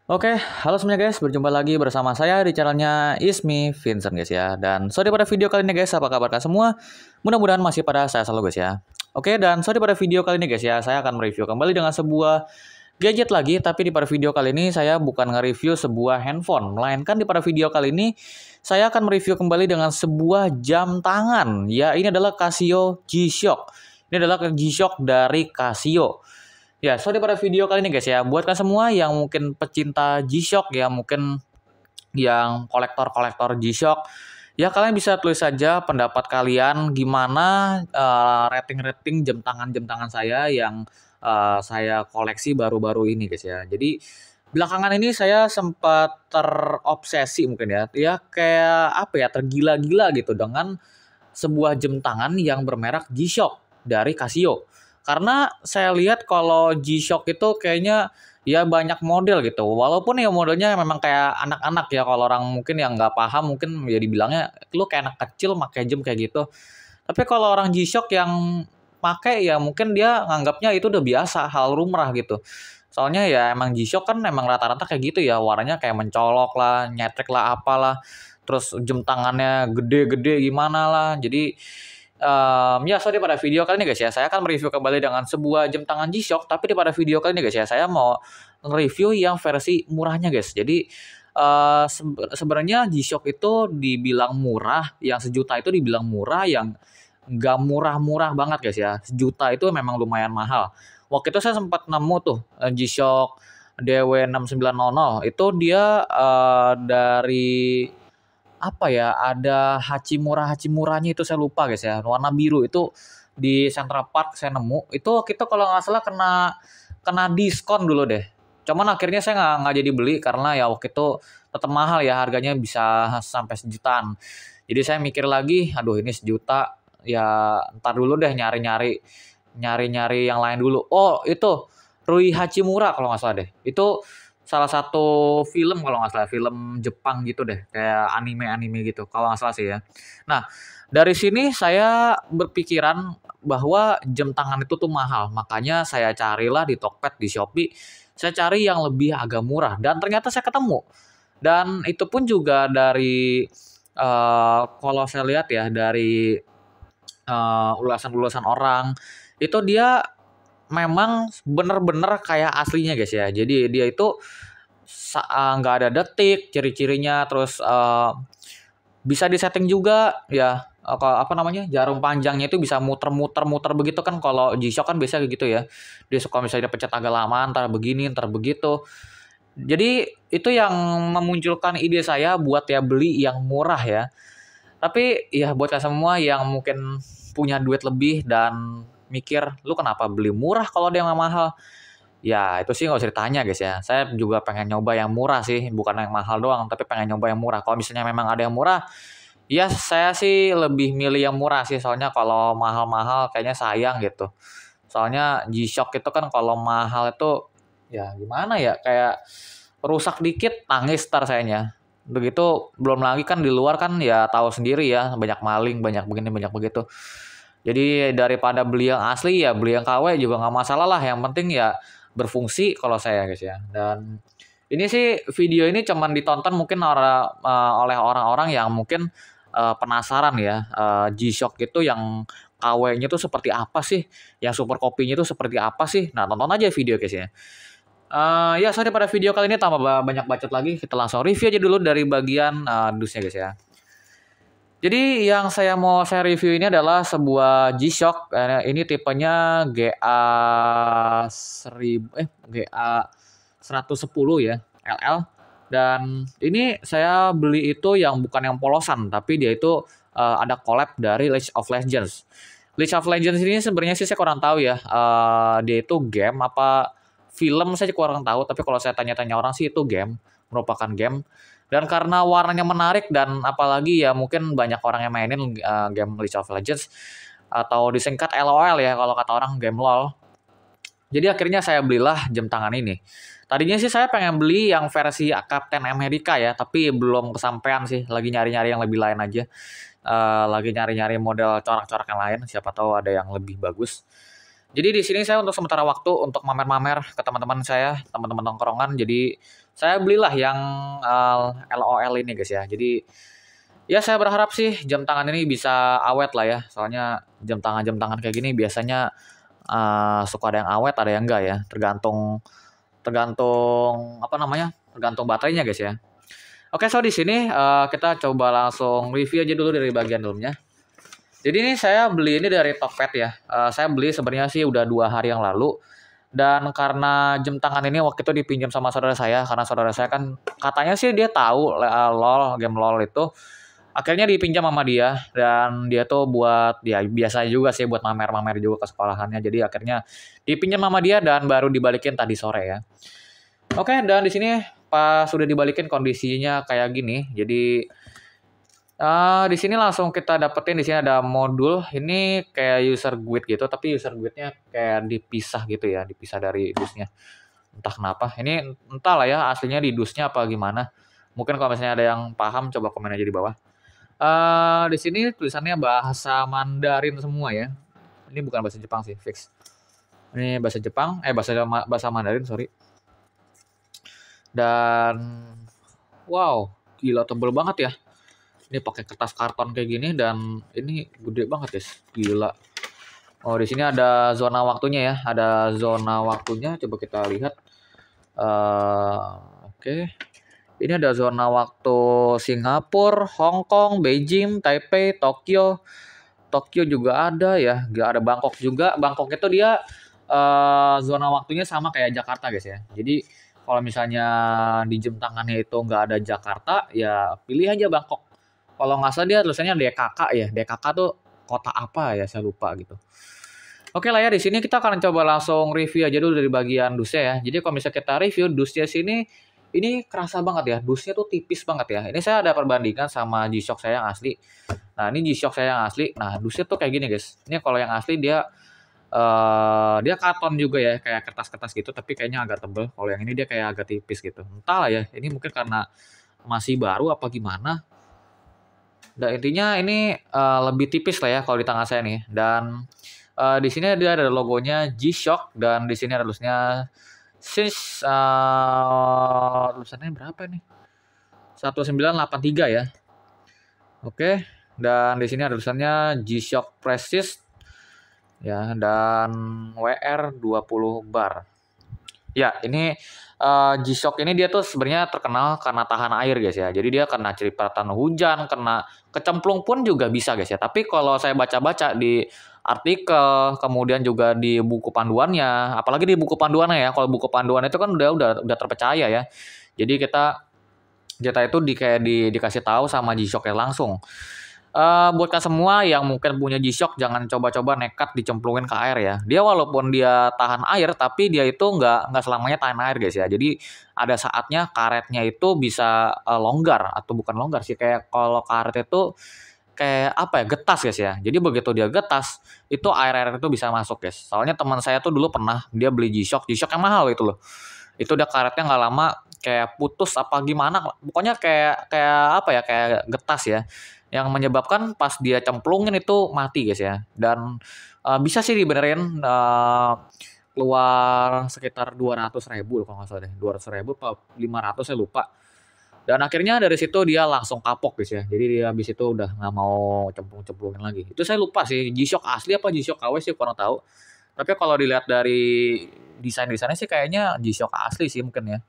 Oke, halo semuanya guys, berjumpa lagi bersama saya di channelnya Ismi Vincent guys ya. Dan sorry pada video kali ini guys, apa kabar kalian semua? Mudah-mudahan masih pada saya selalu guys ya. Oke, dan sorry pada video kali ini guys ya, saya akan mereview kembali dengan sebuah gadget lagi. Tapi di pada video kali ini saya bukan nge-review sebuah handphone, melainkan di pada video kali ini saya akan mereview kembali dengan sebuah jam tangan. Ya, ini adalah Casio G-Shock. Ini adalah G-Shock dari Casio. Ya, so pada video kali ini guys ya, buat kalian semua yang mungkin pecinta G-Shock ya, mungkin yang kolektor-kolektor G-Shock, ya kalian bisa tulis saja pendapat kalian gimana rating-rating jam tangan saya yang saya koleksi baru-baru ini guys ya. Jadi belakangan ini saya sempat terobsesi mungkin ya, ya kayak apa ya, tergila-gila gitu dengan sebuah jam tangan yang bermerek G-Shock dari Casio. Karena saya lihat kalau G-Shock itu kayaknya ya banyak model gitu. Walaupun ya modelnya memang kayak anak-anak ya. Kalau orang mungkin yang nggak paham mungkin ya dibilangnya lu kayak anak kecil pakai jam kayak gitu. Tapi kalau orang G-Shock yang pakai ya mungkin dia nganggapnya itu udah biasa, hal lumrah gitu. Soalnya ya emang G-Shock kan emang rata-rata kayak gitu ya, warnanya kayak mencolok lah, nyetrek lah, apalah. Terus jam tangannya gede-gede gimana lah. Jadi ya sorry pada video kali ini guys ya, saya akan mereview kembali dengan sebuah jam tangan G-Shock. Tapi di pada video kali ini guys ya, saya mau nge-review yang versi murahnya guys. Jadi sebenarnya G-Shock itu dibilang murah, yang sejuta itu dibilang murah, yang nggak murah-murah banget guys ya. Sejuta itu memang lumayan mahal. Waktu itu saya sempat nemu tuh G-Shock DW6900 itu dia dari apa ya, ada Hachimura-Hachimuranya itu saya lupa guys ya, warna biru itu di Central Park saya nemu, itu kita kalau nggak salah kena kena diskon dulu deh. Cuman akhirnya saya nggak jadi beli karena ya waktu itu tetap mahal ya, harganya bisa sampai sejutaan. Jadi saya mikir lagi, aduh ini sejuta, ya ntar dulu deh nyari-nyari yang lain dulu. Oh itu Rui Hachimura kalau nggak salah deh. Itu salah satu film kalau nggak salah, film Jepang gitu deh, kayak anime-anime gitu kalau nggak salah sih ya. Nah dari sini saya berpikiran bahwa jam tangan itu tuh mahal, makanya saya carilah di Tokped, di Shopee, saya cari yang lebih agak murah dan ternyata saya ketemu. Dan itu pun juga dari kalau saya lihat ya dari ulasan-ulasan orang, itu dia memang bener-bener kayak aslinya guys ya. Jadi dia itu nggak ada detik ciri-cirinya, terus bisa disetting juga ya, apa namanya, jarum panjangnya itu bisa muter-muter begitu kan, kalau G-Shock kan biasa kayak gitu ya. Dia suka misalnya pencet agak lama, entar begini, entar begitu. Jadi itu yang memunculkan ide saya buat ya beli yang murah ya. Tapi ya buat kalian semua yang mungkin punya duit lebih dan mikir, lu kenapa beli murah kalau dia nggak mahal? Ya itu sih nggak usah ditanya guys ya. Saya juga pengen nyoba yang murah sih, bukan yang mahal doang, tapi pengen nyoba yang murah. Kalau misalnya memang ada yang murah, ya saya sih lebih milih yang murah sih. Soalnya kalau mahal-mahal kayaknya sayang gitu. Soalnya G-Shock itu kan kalau mahal itu ya gimana ya, kayak rusak dikit nangis tar sayanya. Begitu belum lagi kan di luar kan ya tahu sendiri ya, banyak maling, banyak begini, banyak begitu. Jadi daripada beli yang asli ya beli yang KW juga nggak masalah lah. Yang penting ya berfungsi kalau saya guys ya. Dan ini sih video ini cuman ditonton mungkin oleh orang-orang yang mungkin penasaran ya, G-Shock itu yang KW-nya tuh seperti apa sih, yang super kopinya itu seperti apa sih. Nah tonton aja video guys ya. Ya sorry pada video kali ini tambah banyak bacot lagi, kita langsung review aja dulu dari bagian dusnya guys ya. Jadi yang saya review ini adalah sebuah G-Shock. Ini tipenya GA 110 ya, LL. Dan ini saya beli itu yang bukan yang polosan, tapi dia itu ada collab dari League of Legends. League of Legends ini sebenarnya sih saya kurang tahu ya. Dia itu game apa film saya kurang tahu, tapi kalau saya tanya-tanya orang sih itu game, merupakan game. Dan karena warnanya menarik dan apalagi ya mungkin banyak orang yang mainin game League of Legends atau disingkat LOL ya kalau kata orang, game LOL. Jadi akhirnya saya belilah jam tangan ini. Tadinya sih saya pengen beli yang versi Captain America ya, tapi belum kesampaian sih. Lagi nyari-nyari yang lebih lain aja. Lagi nyari-nyari model corak-corak yang lain. Siapa tahu ada yang lebih bagus. Jadi di sini saya untuk sementara waktu untuk mamer-mamer ke teman-teman saya, teman-teman nongkrongan. Jadi saya belilah yang LOL ini guys ya. Jadi ya saya berharap sih jam tangan ini bisa awet lah ya. Soalnya jam tangan kayak gini biasanya suka ada yang awet, ada yang enggak ya. Tergantung tergantung apa namanya? Tergantung baterainya guys ya. Oke, so di sini kita coba langsung review aja dulu dari bagian dalamnya. Jadi ini saya beli ini dari Tokped ya. Saya beli sebenarnya sih udah 2 hari yang lalu. Dan karena jam tangan ini waktu itu dipinjam sama saudara saya, karena saudara saya kan katanya sih dia tahu LOL, game LOL itu. Akhirnya dipinjam sama dia dan dia tuh buat ya biasa juga sih buat mamer-mamer juga ke sekolahannya. Jadi akhirnya dipinjam sama dia dan baru dibalikin tadi sore ya. Oke, dan di sini pas sudah dibalikin kondisinya kayak gini. Jadi di sini langsung kita dapetin di sini ada modul. Ini kayak user guide gitu, tapi user guide-nya kayak dipisah gitu ya, dipisah dari dusnya. Entah kenapa. Ini entahlah ya aslinya di dusnya apa gimana. Mungkin kalau misalnya ada yang paham coba komen aja di bawah. Di sini tulisannya bahasa Mandarin semua ya. Ini bukan bahasa Jepang sih, fix. Ini bahasa Jepang, bahasa Mandarin, sorry. Dan wow, gila tebel banget ya. Ini pakai kertas karton kayak gini dan ini gede banget guys, gila. Oh, di sini ada zona waktunya ya, ada zona waktunya. Coba kita lihat. Oke. Ini ada zona waktu Singapura, Hong Kong, Beijing, Taipei, Tokyo. Tokyo juga ada ya, ada Bangkok juga. Bangkok itu dia zona waktunya sama kayak Jakarta guys ya. Jadi kalau misalnya di jam tangannya itu nggak ada Jakarta, ya pilih aja Bangkok. Kalau nggak salah dia tulisannya DKK ya. DKK tuh kota apa ya, saya lupa gitu. Oke lah ya, di sini kita akan coba langsung review aja dulu dari bagian dusnya ya. Jadi kalau misalnya kita review dusnya sini, ini kerasa banget ya, dusnya tuh tipis banget ya. Ini saya ada perbandingan sama G-Shock saya yang asli. Nah, ini G-Shock saya yang asli. Nah, dusnya tuh kayak gini guys. Ini kalau yang asli dia karton juga ya, kayak kertas-kertas gitu, tapi kayaknya agak tebel. Kalau yang ini dia kayak agak tipis gitu. Entahlah ya, ini mungkin karena masih baru apa gimana. Dan intinya ini lebih tipis lah ya kalau di tangan saya nih. Dan di sini dia ada logonya G-Shock dan di sini ada tulisnya since tulisannya berapa nih? 1983 ya. Oke. Dan di sini ada tulisannya G-Shock Prestige ya dan WR 20 bar. Ya, ini G-Shock ini dia tuh sebenarnya terkenal karena tahan air guys ya. Jadi dia kena cipratan hujan, kena kecemplung pun juga bisa guys ya. Tapi kalau saya baca-baca di artikel, kemudian juga di buku panduannya, apalagi di buku panduannya ya. Kalau buku panduan itu kan udah terpercaya ya. Jadi kita itu dikasih tahu sama G-Shock ya langsung. Buat kalian semua yang mungkin punya G-Shock, jangan coba-coba nekat dicemplungin ke air ya. Dia walaupun dia tahan air, tapi dia itu nggak selamanya tahan air guys ya. Jadi ada saatnya karetnya itu bisa longgar atau bukan longgar sih, kayak kalau karet itu kayak apa ya, getas guys ya. Jadi begitu dia getas, itu air-air itu bisa masuk guys. Soalnya teman saya tuh dulu pernah dia beli G-Shock yang mahal itu loh. Itu udah karetnya nggak lama kayak putus apa gimana, pokoknya kayak apa ya, kayak getas ya, yang menyebabkan pas dia cemplungin itu mati guys ya. Dan bisa sih dibenerin, keluar sekitar 200.000 kalau nggak salah deh, 200.000 apa 500 saya lupa. Dan akhirnya dari situ dia langsung kapok guys ya. Jadi dia habis itu udah nggak mau cemplungin lagi. Itu saya lupa sih G-Shock asli apa G-Shock KW sih kurang tahu. Tapi kalau dilihat dari desainnya sih kayaknya G-Shock asli sih mungkin ya.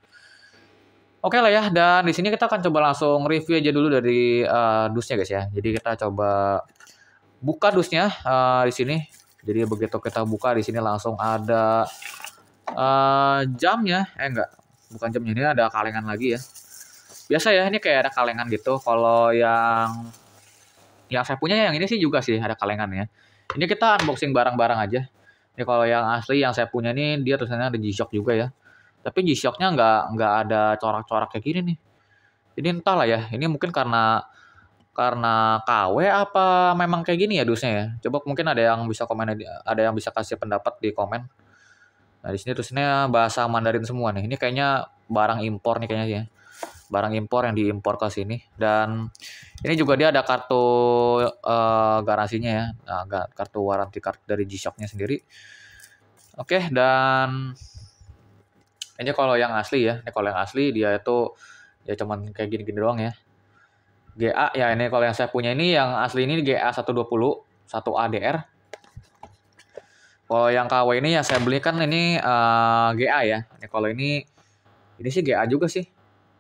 Oke lah ya, dan di sini kita akan coba langsung review aja dulu dari dusnya guys ya. Jadi kita coba buka dusnya di sini. Jadi begitu kita buka di sini langsung ada jamnya. Enggak, bukan jamnya, ini ada kalengan lagi ya. Biasa ya, ini kayak ada kalengan gitu. Kalau yang saya punya yang ini sih juga sih ada kalengannya. Ini kita unboxing barang-barang aja. Ini kalau yang asli yang saya punya ini dia tulisannya ada G-Shock juga ya. Tapi G-Shock-nya nggak ada corak-corak kayak gini nih. Ini entahlah ya. Ini mungkin karena KW apa memang kayak gini ya dusnya ya. Coba mungkin ada yang bisa komen, ada yang bisa kasih pendapat di komen. Nah di sini tulisannya bahasa Mandarin semua nih. Ini kayaknya barang impor nih kayaknya ya. Barang impor yang diimpor ke sini. Dan ini juga dia ada kartu garansinya ya. Nah, kartu waranti dari G-Shock-nya sendiri. Oke, dan Ini kalau yang asli ya. Ini kalau yang asli dia itu ya cuman kayak gini-gini doang ya. GA ya, ini kalau yang saya punya ini yang asli ini GA 120 1 ADR. Kalau yang KW ini yang saya beli kan ini GA ya. Ini kalau ini sih GA juga sih.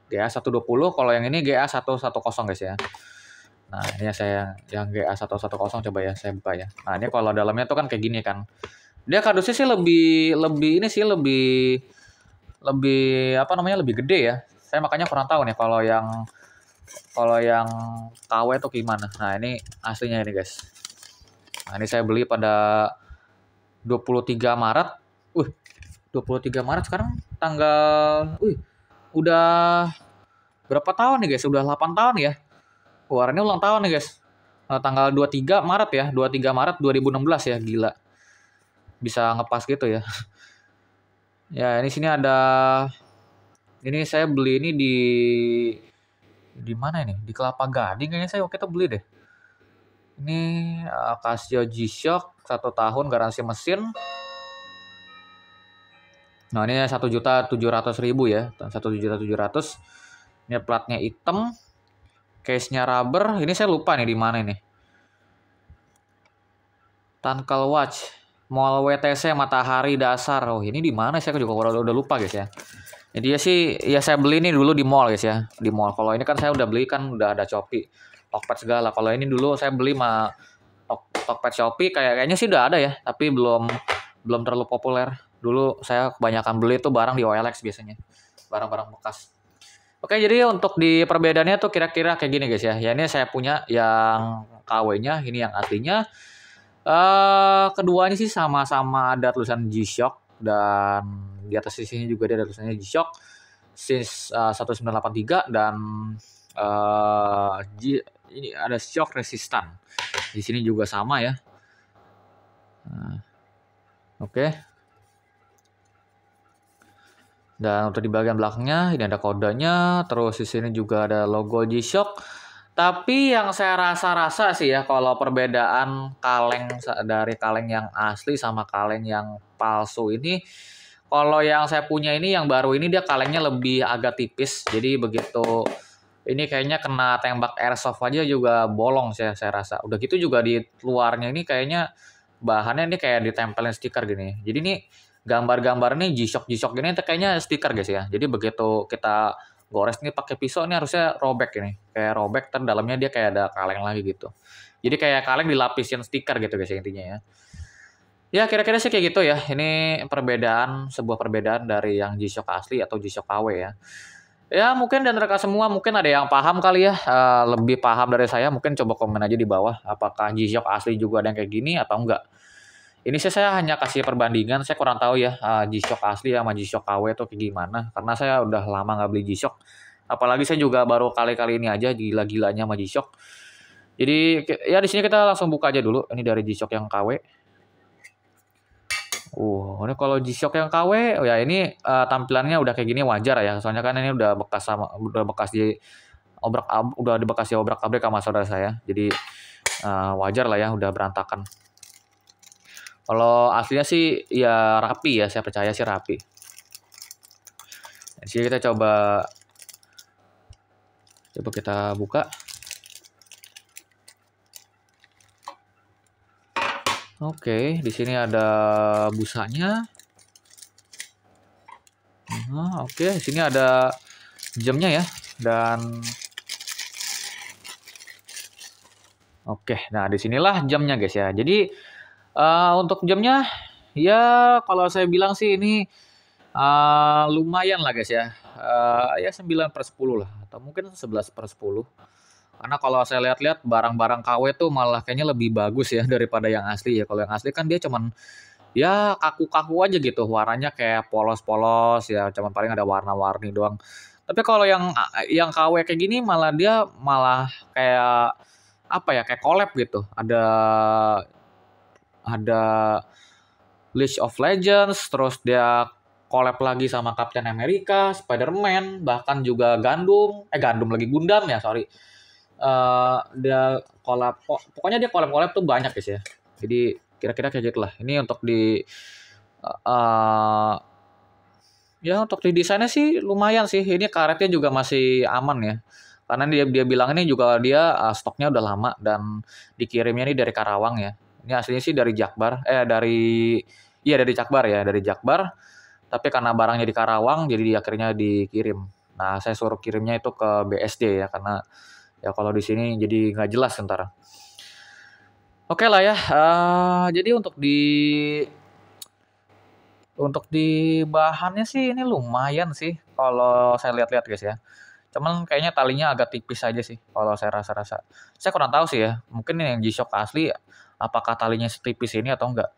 GA 120, kalau yang ini GA 110 guys ya. Nah, ini saya yang GA 110 coba ya saya buka ya. Nah, ini kalau dalamnya tuh kan kayak gini kan. Dia kardusnya sih lebih lebih ini sih lebih lebih apa namanya lebih gede ya. Saya makanya kurang tahu nih kalau yang KW itu gimana. Nah, ini aslinya ini guys. Nah, ini saya beli pada 23 Maret. 23 Maret sekarang tanggal udah berapa tahun nih guys? Udah 8 tahun ya. Wah, ini ulang tahun nih guys. Tanggal 23 Maret ya, 23 Maret 2016 ya, gila. Bisa ngepas gitu ya. Ya, ini sini ada ini saya beli ini di mana ini? Di Kelapa Gading kayaknya saya waktu itu beli deh. Ini Casio G-Shock 1 tahun garansi mesin. Nah, ini 1.700.000 ya. 1.700.000. Ini platnya hitam. Case-nya rubber. Ini saya lupa nih di mana ini. Tankal Watch. Mall WTC Matahari Dasar. Oh, ini di mana? Saya juga udah lupa guys ya. Jadi ya sih, ya saya beli ini dulu di mall guys ya. Di mall. Kalau ini kan saya udah beli kan udah ada Shopee, Tokped segala. Kalau ini dulu saya beli Tokped Shopee kayaknya sih udah ada ya, tapi belum terlalu populer. Dulu saya kebanyakan beli tuh barang di OLX biasanya. Barang-barang bekas. Oke, jadi untuk di perbedaannya tuh kira-kira kayak gini guys ya. Ya ini saya punya yang KW-nya, ini yang aslinya. Keduanya sih sama-sama ada tulisan G-Shock dan di atas sisinya juga ada tulisannya G-Shock since 1983 dan ini ada shock resistant. Di sini juga sama ya. Nah, oke. Dan untuk di bagian belakangnya ini ada kodenya, terus di sini juga ada logo G-Shock. Tapi yang saya rasa-rasa sih ya kalau perbedaan dari kaleng yang asli sama kaleng yang palsu ini, kalau yang saya punya ini yang baru ini dia kalengnya lebih agak tipis. Jadi begitu ini kayaknya kena tembak airsoft aja juga bolong saya rasa. Udah gitu juga di luarnya ini kayaknya bahannya ini kayak ditempelin stiker gini. Jadi ini gambar-gambar nih G-Shock gini kayaknya stiker guys ya. Jadi begitu kita gores nih pakai pisau ini harusnya robek ini. Kayak robek dan dalamnya dia kayak ada kaleng lagi gitu. Jadi kayak kaleng dilapisin stiker gitu guys intinya ya. Ya kira-kira sih kayak gitu ya. Ini sebuah perbedaan dari yang G-Shock asli atau G-Shock KW ya. Ya mungkin dan rekan semua mungkin ada yang paham kali ya. Lebih paham dari saya mungkin coba komen aja di bawah. Apakah G-Shock asli juga ada yang kayak gini atau enggak. Ini sih saya hanya kasih perbandingan, saya kurang tahu ya G-Shock asli sama G-Shock KW itu kayak gimana. Karena saya udah lama nggak beli G-Shock. Apalagi saya juga baru kali-kali ini aja gila-gilanya sama G-Shock. Jadi ya di sini kita langsung buka aja dulu. Ini dari G-Shock yang KW. Ini kalau G-Shock yang KW, oh ya ini tampilannya udah kayak gini wajar ya. Soalnya kan ini udah bekas obrak-abrik sama saudara saya. Jadi wajar lah ya udah berantakan. Kalau aslinya sih ya rapi ya, saya percaya sih rapi. Di sini kita coba kita buka. Oke, di sini ada busanya. Oke, di sini ada jamnya ya dan oke, nah disinilah jamnya guys ya. Jadi untuk jamnya ya kalau saya bilang sih ini lumayan lah guys ya. Ya 9/10 lah atau mungkin 11/10. Karena kalau saya lihat-lihat barang-barang KW tuh malah kayaknya lebih bagus ya daripada yang asli ya. Kalau yang asli kan dia cuman ya kaku-kaku aja gitu. Warnanya kayak polos-polos ya, cuman paling ada warna-warni doang. Tapi kalau yang KW kayak gini malah dia malah kayak apa ya? Kayak collab gitu. Ada League of Legends, terus dia collab lagi sama Captain America, Spider-Man, bahkan juga Gundam lagi Gundam ya, sorry. Dia collab, pokoknya dia collab tuh banyak guys ya. Jadi kira-kira kayak gitu lah. Ini untuk di Ya untuk di desainnya sih lumayan sih. Ini karetnya juga masih aman ya. Karena dia bilang ini juga dia stoknya udah lama dan dikirimnya ini dari Karawang ya. Ini aslinya sih dari Jakbar. Dari Jakbar ya, dari Jakbar. Tapi karena barangnya di Karawang jadi akhirnya dikirim. Nah, saya suruh kirimnya itu ke BSD ya karena ya kalau di sini jadi nggak jelas ntar. Oke lah ya. Jadi untuk di bahannya sih ini lumayan sih kalau saya lihat-lihat guys ya. Cuman kayaknya talinya agak tipis aja sih kalau saya rasa-rasa. Saya kurang tahu sih ya. Mungkin yang G-Shock asli apakah talinya setipis ini atau enggak.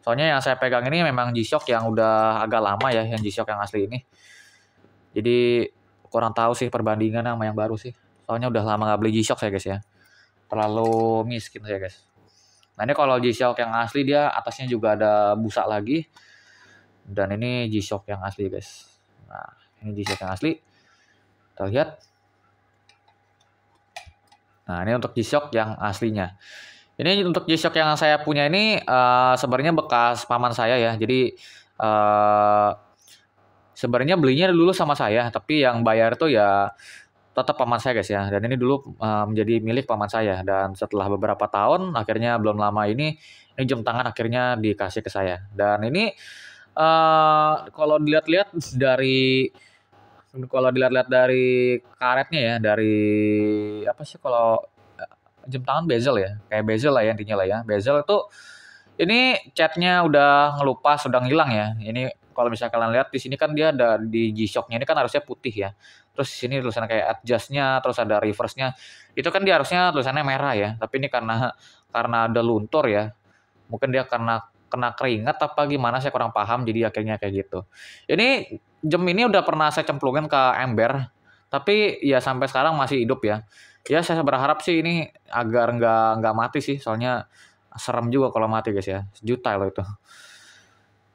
Soalnya yang saya pegang ini memang G-Shock yang udah agak lama ya, yang G-Shock yang asli ini. Jadi kurang tahu sih perbandingan sama yang baru sih. Soalnya udah lama nggak beli G-Shock saya guys ya. Terlalu miskin saya guys. Nah ini kalau G-Shock yang asli dia atasnya juga ada busa lagi. Dan ini G-Shock yang asli guys. Nah ini G-Shock yang asli. Kita lihat. Nah ini untuk G-Shock yang aslinya. Ini untuk G-Shock yang saya punya ini sebenarnya bekas paman saya ya. Jadi sebenarnya belinya dulu sama saya, tapi yang bayar tuh ya tetap paman saya guys ya. Dan ini dulu menjadi milik paman saya. Dan setelah beberapa tahun, akhirnya belum lama ini jam tangan akhirnya dikasih ke saya. Dan ini kalau dilihat-lihat dari karetnya ya, dari apa sih kalau jam tangan bezel ya, kayak bezel lah ya intinya lah ya. Bezel itu ini catnya udah ngelupas, udah ngilang ya. Ini kalau misalnya kalian lihat di sini kan dia ada di G-Shock-nya ini kan harusnya putih ya. Terus di sini tulisannya kayak adjust-nya, terus ada reverse-nya. Itu kan dia harusnya tulisannya merah ya. Tapi ini karena ada luntur ya. Mungkin dia karena kena keringat apa gimana saya kurang paham jadi akhirnya kayak gitu. Ini jam ini udah pernah saya cemplungin ke ember, tapi ya sampai sekarang masih hidup ya. Ya saya berharap sih ini agar nggak mati sih, soalnya serem juga kalau mati guys ya. Sejuta loh itu.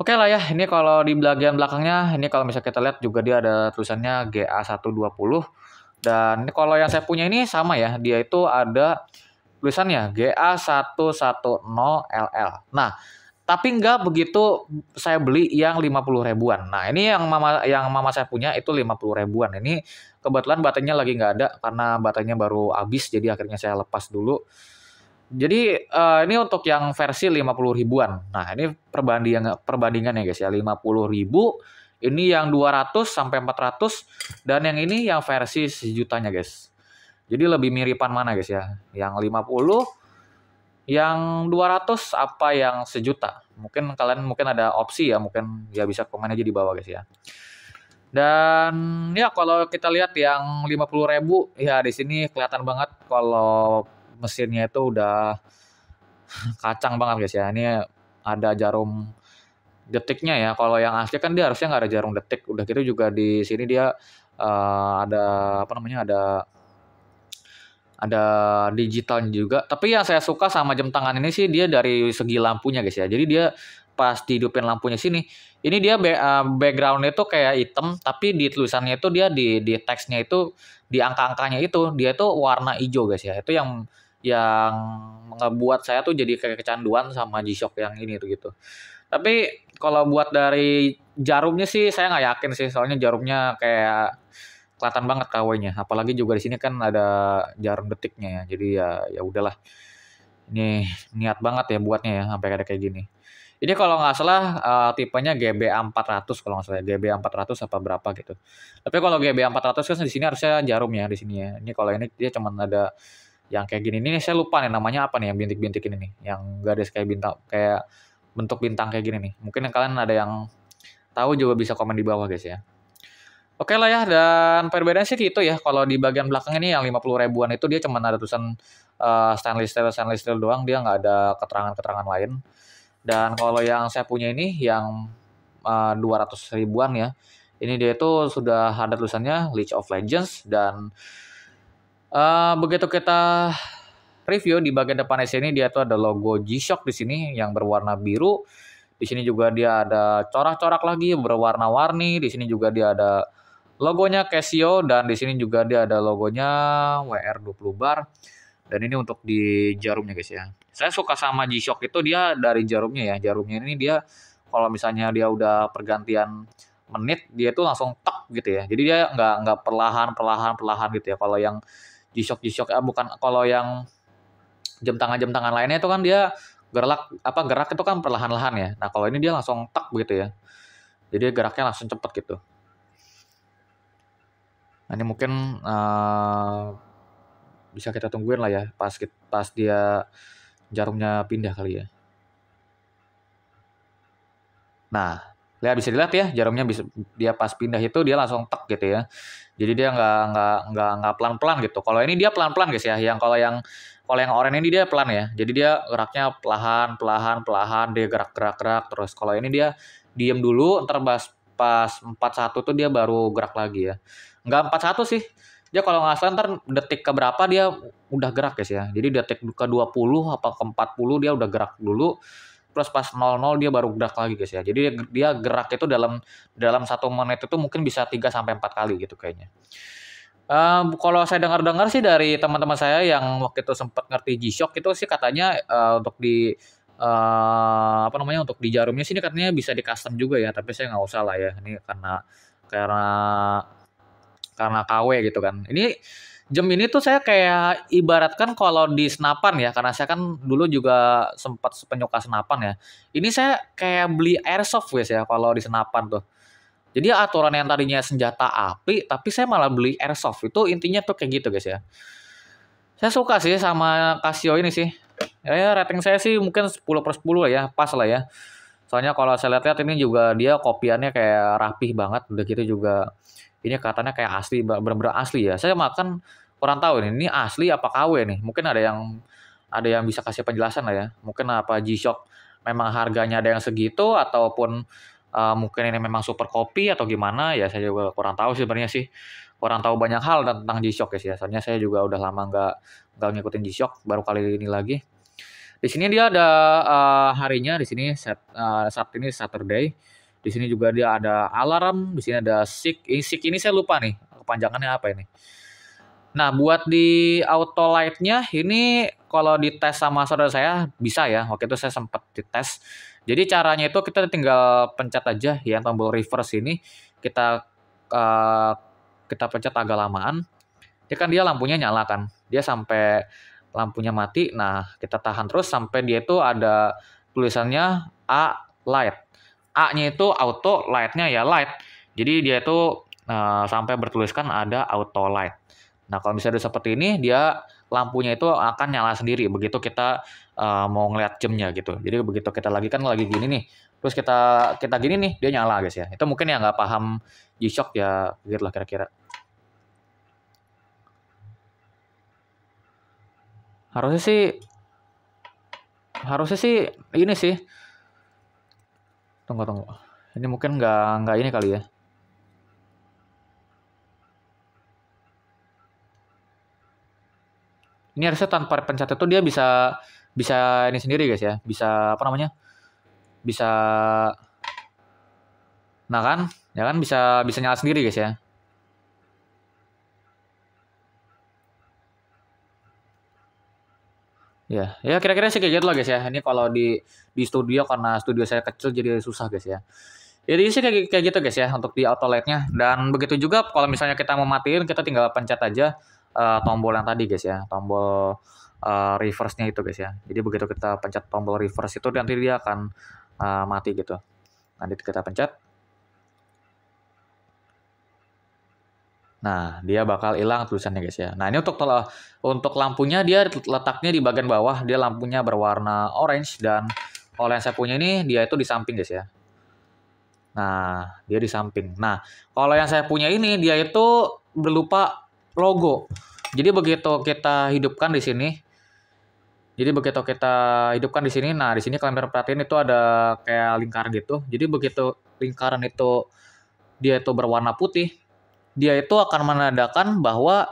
Oke lah ya, ini kalau di bagian belakangnya, ini kalau misalnya kita lihat juga dia ada tulisannya GA120. Dan ini kalau yang saya punya ini sama ya, dia itu ada tulisannya GA110LL. Nah, tapi nggak begitu saya beli yang 50 ribuan. Nah, ini yang mama saya punya itu 50 ribuan. Ini kebetulan baterainya lagi nggak ada karena baterainya baru habis, jadi akhirnya saya lepas dulu. Jadi ini untuk yang versi 50 ribuan. Nah, ini perbandingan ya guys ya. 50 ribu, ini yang 200 sampai 400 dan yang ini yang versi sejutanya guys. Jadi lebih miripan mana guys ya? Yang 50, yang 200 apa yang sejuta? Mungkin kalian ada opsi ya, mungkin ya bisa komen aja di bawah guys ya. Dan ya kalau kita lihat yang 50 ribu ya di sini kelihatan banget kalau mesinnya itu udah kacang banget guys ya. Ini ada jarum detiknya ya. Kalau yang asli kan dia harusnya nggak ada jarum detik. Udah gitu juga di sini dia ada apa namanya ada digitalnya juga. Tapi yang saya suka sama jam tangan ini sih dia dari segi lampunya guys ya. Jadi dia pas dihidupin lampunya sini, ini dia backgroundnya itu kayak hitam, tapi di tulisannya itu dia di teksnya itu di angka-angkanya itu dia itu warna hijau guys ya. Itu yang ngebuat saya tuh jadi kayak kecanduan sama G-Shock yang ini tuh gitu. Tapi kalau buat dari jarumnya sih saya nggak yakin sih, soalnya jarumnya kayak kelihatan banget KW-nya. Apalagi juga di sini kan ada jarum detiknya ya. Jadi ya udahlah. Ini niat banget ya buatnya ya sampai ada kayak gini. Ini kalau nggak salah tipenya GBA 400 kalau nggak salah ya. GBA 400 apa berapa gitu. Tapi kalau GBA 400 kan di sini harusnya jarum ya di sini ya. Ini kalau ini dia cuma ada yang kayak gini. Ini saya lupa nih namanya apa nih yang bintik-bintik ini nih. Yang garis kayak bintang, kayak bentuk bintang kayak gini nih. Mungkin kalian ada yang tahu juga bisa komen di bawah guys ya. Oke lah ya, dan perbedaannya sih gitu ya. Kalau di bagian belakang ini yang 50 ribuan itu dia cuma ada tulisan stainless steel doang, dia nggak ada keterangan-keterangan lain. Dan kalau yang saya punya ini yang 200 ribuan ya, ini dia itu sudah ada tulisannya League of Legends dan begitu kita review di bagian depan sini dia tuh ada logo G-Shock di sini yang berwarna biru. Di sini juga dia ada corak-corak lagi berwarna-warni. Di sini juga dia ada logonya Casio dan di sini juga dia ada logonya WR20 bar. Dan ini untuk di jarumnya guys ya. Saya suka sama G-Shock itu dia dari jarumnya ya. Jarumnya ini dia kalau misalnya dia udah pergantian menit dia tuh langsung tek gitu ya. Jadi dia nggak perlahan gitu ya. Kalau yang G-Shock bukan, kalau yang jam tangan lainnya itu kan dia gerak itu kan perlahan-lahan ya. Nah kalau ini dia langsung tek gitu ya. Jadi geraknya langsung cepet gitu. Nah, ini mungkin bisa kita tungguin lah ya pas dia jarumnya pindah kali ya. Nah, lihat, bisa dilihat ya jarumnya dia pas pindah itu dia langsung tek gitu ya. Jadi dia nggak pelan-pelan gitu. Kalau ini dia pelan-pelan guys ya. Kalau yang oranye ini dia pelan ya. Jadi dia geraknya pelan dia gerak terus. Kalau ini dia diem dulu, ntar pas 41 tuh dia baru gerak lagi ya. Nggak 41 sih. Dia kalau nggak salah ntar detik ke berapa dia udah gerak guys ya. Jadi detik ke 20 apa ke 40 dia udah gerak dulu. Terus pas 00 dia baru gerak lagi guys ya. Jadi dia gerak itu dalam 1 menit itu mungkin bisa 3 sampai 4 kali gitu kayaknya. Kalau saya dengar-dengar sih dari teman-teman saya yang waktu itu sempat ngerti G-Shock itu sih katanya untuk untuk di jarumnya sini katanya bisa di custom juga ya, tapi saya nggak usah lah ya. Ini karena karena KW gitu kan. Ini jam ini tuh saya kayak ibaratkan kalau di senapan ya, karena saya kan dulu juga sempat penyuka senapan ya. Ini saya kayak beli airsoft guys ya kalau di senapan tuh. Jadi aturan yang tadinya senjata api, tapi saya malah beli airsoft. Itu intinya tuh kayak gitu guys ya. Saya suka sih sama Casio ini sih. Ya rating saya sih mungkin 10/10 lah ya, pas lah ya. Soalnya kalau saya lihat ini juga dia kopiannya kayak rapih banget. Udah gitu juga ini katanya kayak asli, bener-bener asli ya. Saya makan kurang tahu ini asli apa KW nih. Mungkin ada yang bisa kasih penjelasan lah ya. Mungkin apa G-Shock memang harganya ada yang segitu ataupun mungkin ini memang super kopi atau gimana ya, saya juga kurang tahu sih sebenarnya sih. Kurang tahu banyak hal tentang G-Shock guys ya. Soalnya saya juga udah lama nggak ngikutin G-Shock, baru kali ini lagi. Di sini dia ada harinya, di sini saat ini Saturday. Di sini juga dia ada alarm, di sini ada SIG. SIG ini saya lupa nih kepanjangannya apa ini. Nah, buat di auto light-nya ini kalau dites sama saudara saya bisa ya. Waktu itu saya sempat dites. Jadi caranya itu kita tinggal pencet aja ya tombol reverse ini. Kita eh, kita pencet agak lamaan. Dia lampunya nyala kan. Dia sampai lampunya mati. Nah, kita tahan terus sampai dia itu ada tulisannya A light. A-nya itu auto, light-nya ya light. Jadi dia itu sampai bertuliskan ada auto light. Nah, kalau misalnya udah seperti ini, dia lampunya itu akan nyala sendiri begitu kita mau ngeliat jamnya gitu. Jadi begitu kita lagi gini nih, terus kita gini nih, dia nyala guys ya. Itu mungkin yang nggak paham G-Shock ya, gitu lah kira-kira. Harusnya sih ini sih. Tunggu. Ini mungkin nggak ini kali ya. Ini harusnya tanpa pencet itu dia bisa bisa ini sendiri guys ya. Bisa apa namanya? Bisa, nah kan? Ya kan bisa bisa nyala sendiri guys ya. Ya kira-kira sih kayak gitu lah guys ya. Ini kalau di studio karena studio saya kecil jadi susah guys ya. Jadi sih kayak gitu guys ya untuk di auto light-nya. Dan begitu juga kalau misalnya kita mau matiin, kita tinggal pencet aja tombol yang tadi guys ya, tombol reverse-nya itu guys ya. Jadi begitu kita pencet tombol reverse itu nanti dia akan mati gitu. Nanti kita pencet. Nah, dia bakal hilang tulisannya guys ya. Nah, ini untuk lampunya dia letaknya di bagian bawah, dia lampunya berwarna orange dan kalau yang saya punya ini dia itu di samping guys ya. Nah, dia di samping. Nah, kalau yang saya punya ini dia itu berupa logo. Jadi begitu kita hidupkan di sini, nah di sini kalian perhatiin itu ada kayak lingkaran gitu. Jadi begitu lingkaran itu dia itu berwarna putih, dia itu akan menandakan bahwa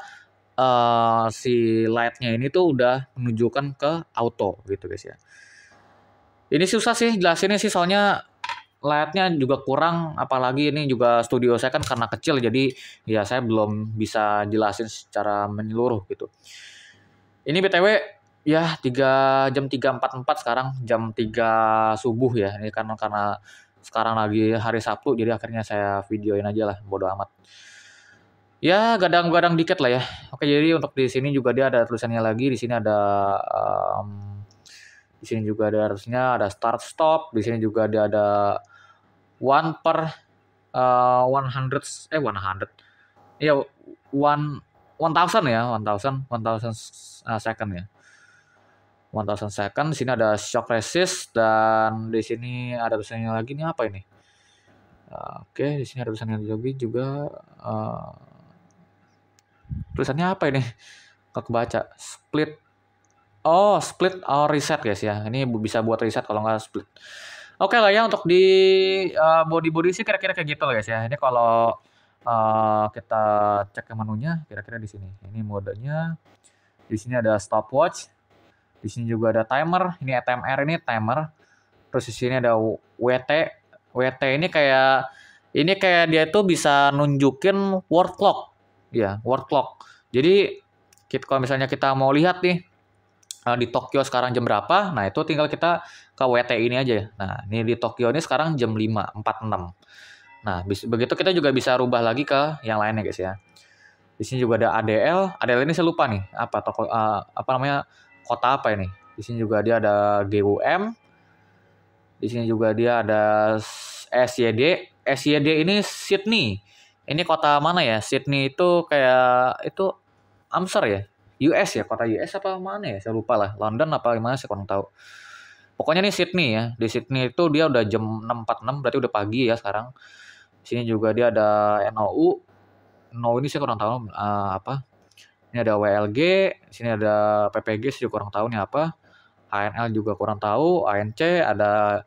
si light-nya ini tuh udah menunjukkan ke auto gitu guys ya. Ini susah sih jelasinnya sih soalnya light-nya juga kurang, apalagi ini juga studio saya kan karena kecil jadi ya saya belum bisa jelasin secara menyeluruh gitu. Ini BTW ya jam 3.44 sekarang, jam 3 subuh ya. Ini karena sekarang lagi hari Sabtu, jadi akhirnya saya videoin aja lah, bodo amat. Ya, gadang-gadang dikit lah ya. Oke, jadi untuk di sini juga dia ada tulisannya lagi. Di sini ada di sini juga ada harusnya ada start stop. Di sini juga dia ada one per 100 iya, one 1000 ya, 1000 second ya. 1000 second. Di sini ada shock resist dan di sini ada tulisannya lagi, ini apa ini? Oke, di sini ada tulisannya lagi juga. Tulisannya apa ini? Kok kebaca? Split. Oh, split or reset guys ya. Ini bisa buat reset kalau nggak split. Oke lah ya, untuk di body sih kira-kira kayak gitu lah guys ya. Ini kalau kita cek ke menunya kira-kira di sini. Ini modenya. Di sini ada stopwatch. Di sini juga ada timer. Ini ATMR, ini timer. Terus di sini ada WT. WT ini kayak dia tuh bisa nunjukin world clock. Ya, world clock. Jadi kalau misalnya kita mau lihat nih di Tokyo sekarang jam berapa, nah itu tinggal kita ke WT ini aja. Nah, ini di Tokyo ini sekarang jam 5.46. Nah, begitu kita juga bisa rubah lagi ke yang lainnya guys ya. Di sini juga ada ADL. ADL ini saya lupa nih, apa namanya, kota apa ini. Di sini juga dia ada GUM. Di sini juga dia ada SYD. SYD ini Sydney. Ini kota mana ya? Sydney itu kayak itu Amsterdam ya? US ya, kota US apa mana ya? Saya lupa lah. London apa gimana saya kurang tahu. Pokoknya ini Sydney ya. Di Sydney itu dia udah jam 6.46, berarti udah pagi ya sekarang. Di sini juga dia ada NOU. NOU ini saya kurang tahu apa. Ini ada WLG, di sini ada PPG saya juga kurang tahu nih apa. ANL juga kurang tahu, ANC, ada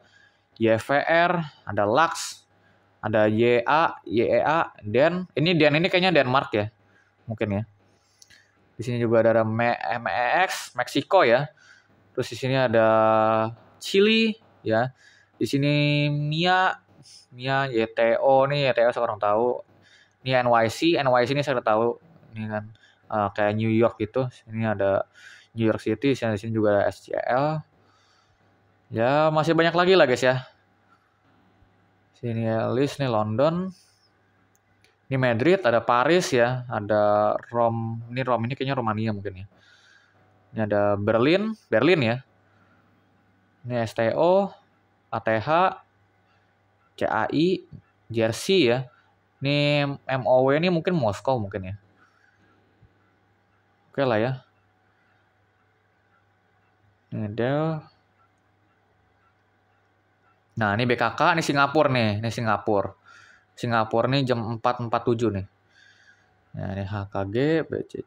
YVR, ada LUX, ada YA, YEA, DEN. DEN ini kayaknya Denmark ya. Mungkin ya. Di sini juga ada MEX, Meksiko ya. Terus di sini ada Chili ya. Di sini Mia YTO nih, YTO saya kurang tahu. Ini NYC ini saya tahu. Ini kan kayak New York gitu. Ini ada New York City, di sini juga ada SCL. Ya, masih banyak lagi lah guys ya. Sini list nih London. Ini Madrid, ada Paris ya, ada Rome. Ini Rome ini kayaknya Romania mungkin ya. Ini ada Berlin ya. Ini STO, ATH, CAI, Jersey ya. Ini MOW ini mungkin Moskow mungkin ya. Oke lah ya. Ini Dell. Nah, ini BKK, ini Singapura nih. Ini Singapura nih jam 4.47 nih. Nah, ini HKG, BC.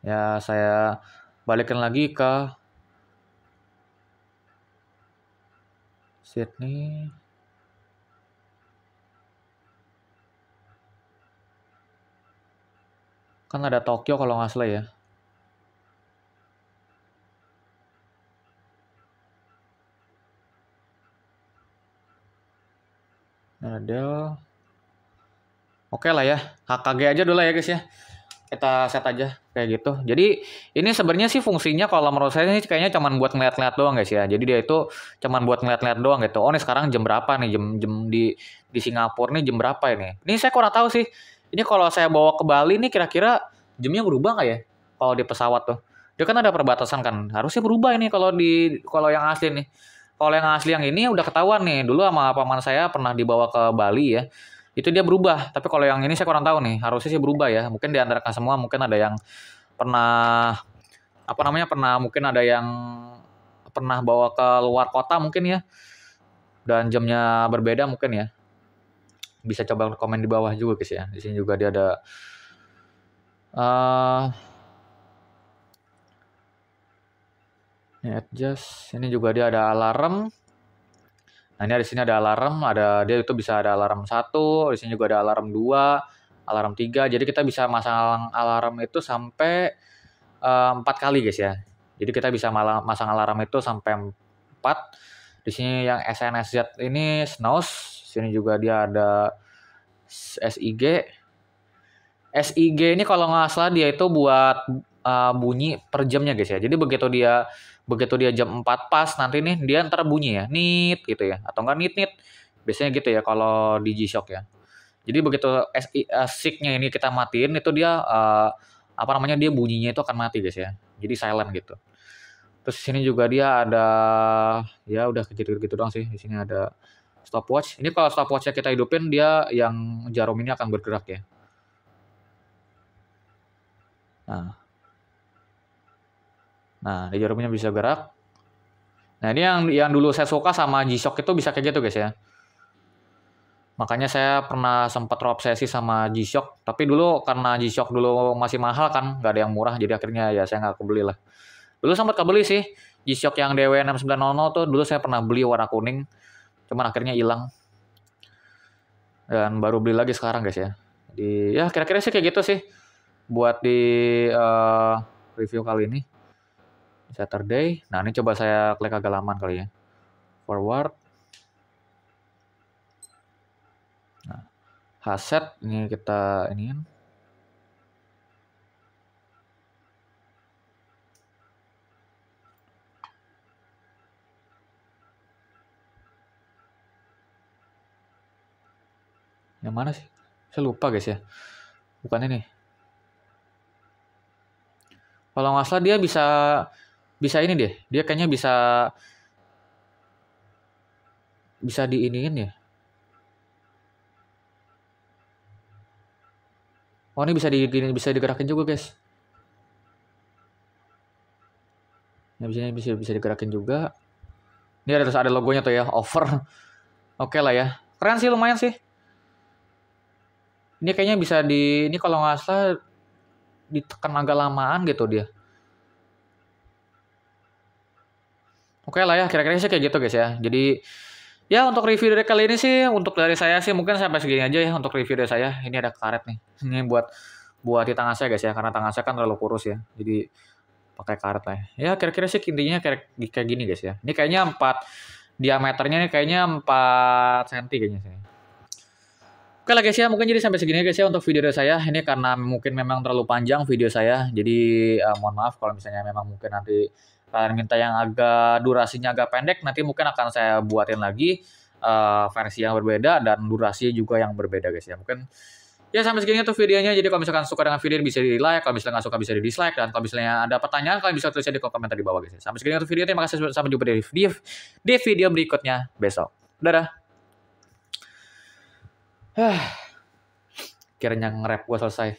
Ya, saya balikin lagi ke Sydney. Kan ada Tokyo kalau nggak salah ya. Ada. Oke lah ya, HKG aja dulu ya guys ya. Kita set aja kayak gitu. Jadi ini sebenarnya sih fungsinya kalau menurut saya ini kayaknya cuman buat ngeliat-ngeliat doang guys ya. Jadi dia itu cuman buat ngeliat-ngeliat doang gitu. Oh, ini sekarang jam berapa nih? Jam di Singapura nih jam berapa ini? Ini saya kurang tahu sih. Ini kalau saya bawa ke Bali nih kira-kira jamnya berubah nggak ya? Kalau di pesawat tuh. Dia kan ada perbatasan kan. Harusnya berubah ini kalau yang asli nih. Kalau yang asli yang ini udah ketahuan nih. Dulu sama paman saya pernah dibawa ke Bali ya. Itu dia berubah. Tapi kalau yang ini saya kurang tahu nih. Harusnya sih berubah ya. Mungkin di antara semua mungkin ada yang pernah mungkin ada yang pernah bawa ke luar kota mungkin ya. Dan jamnya berbeda mungkin ya. Bisa coba komen di bawah juga guys ya. Di sini juga dia ada ini adjust. Ini juga dia ada alarm. Nah, ini di sini ada alarm, dia itu bisa ada alarm 1, di sini juga ada alarm 2, alarm 3. Jadi kita bisa masang alarm itu sampai 4 kali guys ya. Jadi kita bisa masang alarm itu sampai 4. Di sini yang SNSZ ini snooze. Sini juga dia ada SIG. SIG ini kalau nggak salah dia itu buat bunyi per jamnya guys ya. Jadi begitu dia jam 4 pas nanti nih dia ntar bunyi ya, nit gitu ya, atau enggak nit. Biasanya gitu ya kalau di G-Shock ya. Jadi begitu SIG-nya ini kita matiin itu dia apa namanya dia bunyinya itu akan mati guys ya. Jadi silent gitu. Terus di sini juga dia ada ya udah gitu-gitu doang sih. Di sini ada stopwatch. Ini kalau stopwatch-nya kita hidupin dia yang jarum ini akan bergerak ya. Nah, di jarumnya bisa gerak. Nah, ini yang dulu saya suka sama G-Shock itu bisa kayak gitu guys ya. Makanya saya pernah sempat terobsesi sama G-Shock, tapi dulu karena G-Shock dulu masih mahal kan, nggak ada yang murah, jadi akhirnya ya saya nggak kebeli lah. Dulu sempat kebeli sih, G-Shock yang DW6900 tuh dulu saya pernah beli warna kuning, cuman akhirnya hilang. Dan baru beli lagi sekarang guys ya. Jadi ya kira-kira sih kayak gitu sih buat di review kali ini. Saturday. Nah, ini coba saya klik agak lama kali ya. Forward. Nah, Haset ini kita ini. Yang mana sih? Saya lupa guys ya. Bukan ini. Kalau nggak salah dia bisa ini deh. Dia kayaknya bisa diiniin ya. Oh, ini bisa digerakin juga guys. Nah, bisa digerakin juga. Ini ada logonya tuh ya, over. Oke lah ya. Keren sih, lumayan sih. Ini kayaknya ini kalau nggak salah ditekan agak lamaan gitu dia. Oke lah ya, kira-kira sih kayak gitu guys ya. Jadi ya untuk review dari kali ini sih, untuk dari saya sih mungkin sampai segini aja ya untuk review dari saya. Ini ada karet nih. Ini buat di tangan saya guys ya, karena tangan saya kan terlalu kurus ya. Jadi pakai karet lah ya. Ya kira-kira sih intinya kayak gini guys ya. Ini kayaknya diameternya nih kayaknya 4 cm kayaknya sih. Oke lah guys ya, mungkin jadi sampai segini guys ya untuk video dari saya. Ini karena mungkin memang terlalu panjang video saya. Jadi mohon maaf kalau misalnya memang mungkin nanti kalian minta yang agak durasinya agak pendek, nanti mungkin akan saya buatin lagi versi yang berbeda dan durasi juga yang berbeda guys ya. Mungkin ya sampai segini tuh videonya. Jadi kalau misalkan suka dengan video ini bisa di like, kalau misalnya nggak suka bisa di dislike, dan kalau misalnya ada pertanyaan kalian bisa tulisnya di kolom komentar di bawah guys ya. Sampai segini untuk video, terima kasih, sampai jumpa di video berikutnya besok. Dadah. Kiranya nge-rap gue selesai.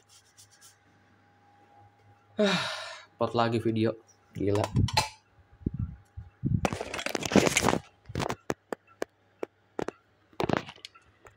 Upload lagi video. Gila.